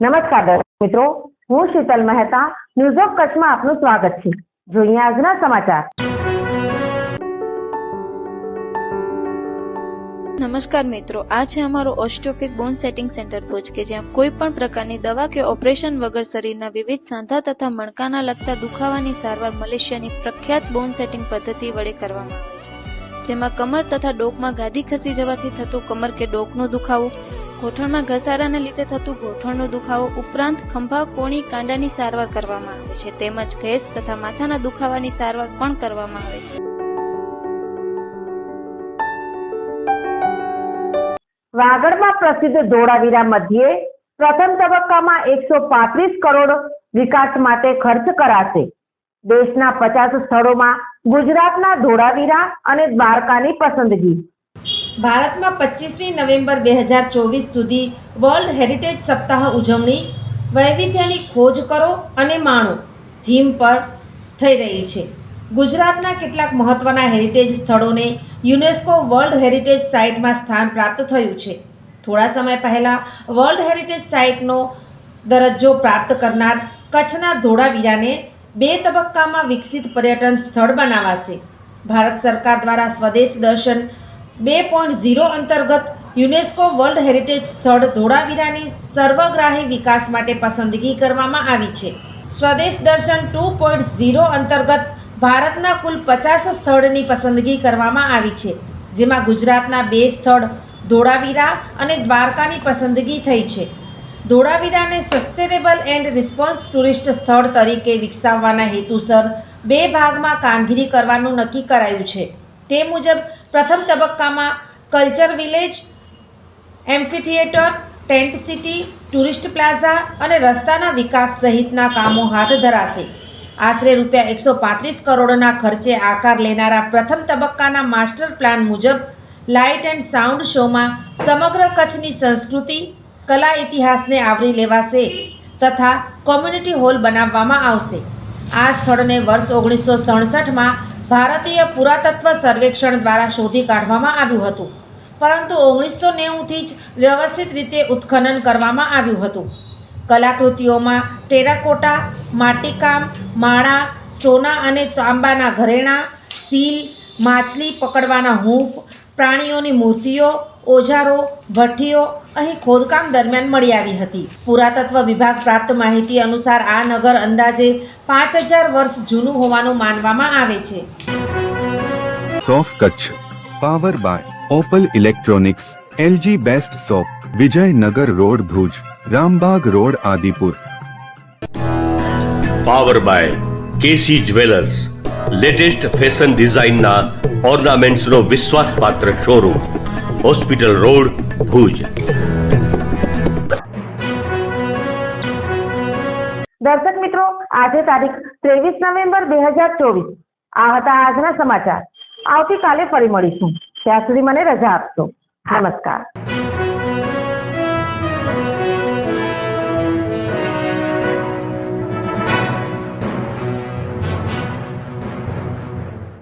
નમસ્કાર દર્શક મિત્રો, હું શીતલ મહેતા ન્યૂઝ ઓફ કચ્છમાં આપનું સ્વાગત છે। જોઈએ આજના સમાચાર। નમસ્કાર મિત્રો, આ છે અમારું ઓસ્ટિયોફિક બોન સેટિંગ સેન્ટર ભુજ કે જ્યાં કોઈ પણ પ્રકારની દવા કે ઓપરેશન વગર શરીરના વિવિધ સાંધા તથા મણકાના લગતા દુખાવાની સારવાર મલેશિયાની પ્રખ્યાત બોન સેટિંગ પદ્ધતિ વડે કરવામાં આવે છે, જેમાં કમર તથા ડોકમાં ગાદી ખસી જવાથી થતું કમર કે ડોકનો દુખાવો, ગોઠણમાં ઘસારાને લીધે થતું ગોઠણનો દુખાવો ઉપરાંત ખંભા, કોણી, કાંડાની સારવાર કરવામાં આવે છે, તેમજ ગેસ તથા માથાના દુખાવાની સારવાર પણ કરવામાં આવે છે। વાગડમાં પ્રસિદ્ધ ધોળાવીરા મધ્યે પ્રથમ તબક્કામાં 135 કરોડ વિકાસ માટે ખર્ચ કરાશે। દેશના 50 સ્થળોમાં ગુજરાતના ધોળાવીરા અને દ્વારકાની પસંદગી। ભારતમાં 25મી નવેમ્બર 2024 સુધી વર્લ્ડ હેરિટેજ સપ્તાહ ઉજવણી વૈવિધ્યની ખોજ કરો અને માણો થીમ પર થઈ રહી છે। ગુજરાતના કેટલાક મહત્વના હેરિટેજ સ્થળોને યુનેસ્કો વર્લ્ડ હેરિટેજ સાઇટમાં સ્થાન પ્રાપ્ત થયું છે। થોડા સમય પહેલા વર્લ્ડ હેરિટેજ સાઇટનો દરજ્જો પ્રાપ્ત કરનાર કચ્છના ધોળાવીરાને 2 તબક્કામાં વિકસિત પર્યટન સ્થળ બનાવાશે। ભારત સરકાર દ્વારા સ્વદેશ દર્શન 2.0 અંતર્ગત યુનેસ્કો વર્લ્ડ હેરિટેજ સ્થળ ધોળાવીરાની સર્વગ્રાહી વિકાસ માટે પસંદગી કરવામાં આવી છે। સ્વદેશ દર્શન 2.0 અંતર્ગત ભારતના કુલ 50 સ્થળની પસંદગી કરવામાં આવી છે, જેમાં ગુજરાતના 2 સ્થળ ધોળાવીરા અને દ્વારકાની પસંદગી થઈ છે। ધોળાવીરાને સસ્ટેનેબલ એન્ડ રિસ્પોન્સ ટુરિસ્ટ સ્થળ તરીકે વિકસાવવાના હેતુસર 2 ભાગમાં કામગીરી કરવાનું નક્કી કરાયું છે। તે મુજબ પ્રથમ તબક્કામાં culture village, amphitheatre, tent city, tourist plaza અને રસ્તાના વિકાસ સહિતના કામો હાથ ધરાશે। આશરે રૂપિયા 135 કરોડના ખર્ચે આકાર લેનારા પ્રથમ તબક્કાના માસ્ટર પ્લાન મુજબ લાઇટ એન્ડ સાઉન્ડ શોમાં સમગ્ર કચ્છની સંસ્કૃતિ, કલા, ઇતિહાસને આવરી લેવાશે તથા કોમ્યુનિટી હોલ બનાવવામાં આવશે। આ સ્થળને વર્ષ 1967માં ભારતીય પુરાતત્વ સર્વેક્ષણ દ્વારા શોધી કાઢવામાં આવ્યું હતું, પરંતુ 1990થી જ વ્યવસ્થિત રીતે ઉત્ખનન કરવામાં આવ્યું હતું। કલાકૃતિઓમાં ટેરાકોટા, માટીકામ, માળા, સોના અને તાંબાના ઘરેણાં, સીલ, માછલી પકડવાના હૂંફ, પ્રાણીઓની મૂર્તિઓ, ઓજારો, ભઠ્ઠીઓ અહીં ખોદકામ દરમિયાન મળી આવી હતી। પુરાતત્વ વિભાગ પ્રાપ્ત માહિતી અનુસાર આ નગર અંદાજે 5000 વર્ષ જૂનું હોવાનું માનવામાં આવે છે। સોફ Kutch power by Opal electronics, LG best shop, Vijaynagar road Bhuj, Rambagh road Adipur. Power by KC jewellers, latest fashion ડિઝાઇનના ઓર્નામેન્ટ્સનો વિશ્વાસપાત્ર શોરૂમ, હોસ્પિટલ રોડ ભુજ। દર્શક મિત્રો, આજે તારીખ 23 નવેમ્બર 2024। આ હતા આજના સમાચાર। આવતીકાલે ફરી મળીશું, ત્યાં સુધી મને રજા આપશો। નમસ્કાર।